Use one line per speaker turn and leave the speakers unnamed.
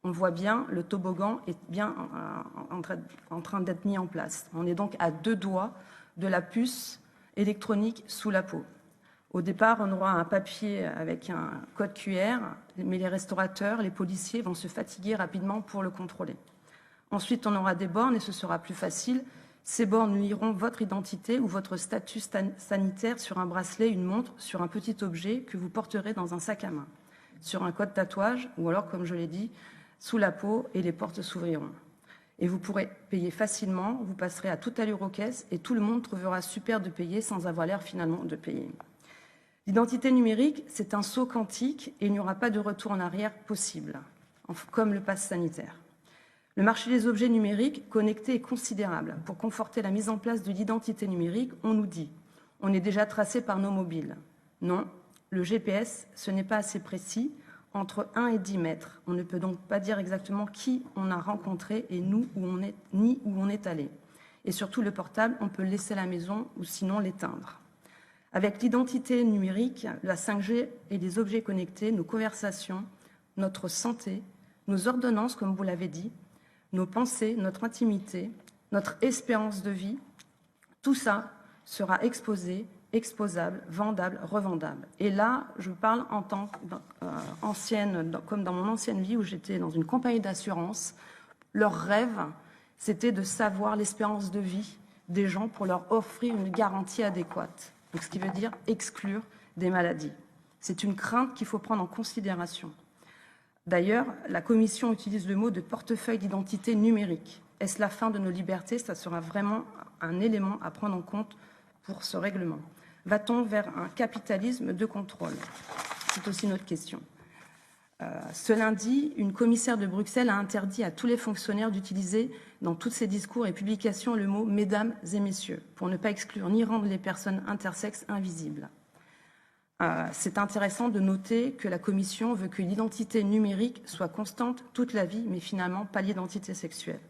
On voit bien, le toboggan est bien en train d'être mis en place. On est donc à 2 doigts de la puce électronique sous la peau. Au départ, on aura un papier avec un code QR, mais les restaurateurs, les policiers vont se fatiguer rapidement pour le contrôler. Ensuite, on aura des bornes et ce sera plus facile. Ces bornes liront votre identité ou votre statut sanitaire sur un bracelet, une montre, sur un petit objet que vous porterez dans un sac à main, sur un code tatouage ou alors, comme je l'ai dit, sous la peau, et les portes s'ouvriront. Et vous pourrez payer facilement, vous passerez à toute allure aux caisses et tout le monde trouvera super de payer sans avoir l'air finalement de payer. L'identité numérique, c'est un saut quantique et il n'y aura pas de retour en arrière possible, comme le pass sanitaire. Le marché des objets numériques connectés est considérable. Pour conforter la mise en place de l'identité numérique, on nous dit « on est déjà tracé par nos mobiles ». Non, le GPS, ce n'est pas assez précis, entre 1 et 10 mètres. On ne peut donc pas dire exactement qui on a rencontré et ni où on est allé. Et surtout, le portable, on peut le laisser à la maison ou sinon l'éteindre. Avec l'identité numérique, la 5G et les objets connectés, nos conversations, notre santé, nos ordonnances, comme vous l'avez dit, nos pensées, notre intimité, notre espérance de vie, tout ça sera exposé, exposable, vendable, revendable. Et là, je parle en tant qu'ancienne, comme dans mon ancienne vie où j'étais dans une compagnie d'assurance. Leur rêve, c'était de savoir l'espérance de vie des gens pour leur offrir une garantie adéquate. Donc, ce qui veut dire exclure des maladies. C'est une crainte qu'il faut prendre en considération. D'ailleurs, la Commission utilise le mot de portefeuille d'identité numérique. Est-ce la fin de nos libertés? Ça sera vraiment un élément à prendre en compte pour ce règlement. Va-t-on vers un capitalisme de contrôle? C'est aussi notre question. Ce lundi, une commissaire de Bruxelles a interdit à tous les fonctionnaires d'utiliser dans tous ses discours et publications le mot « mesdames et messieurs » pour ne pas exclure ni rendre les personnes intersexes invisibles. C'est intéressant de noter que la Commission veut que l'identité numérique soit constante toute la vie, mais finalement pas l'identité sexuelle.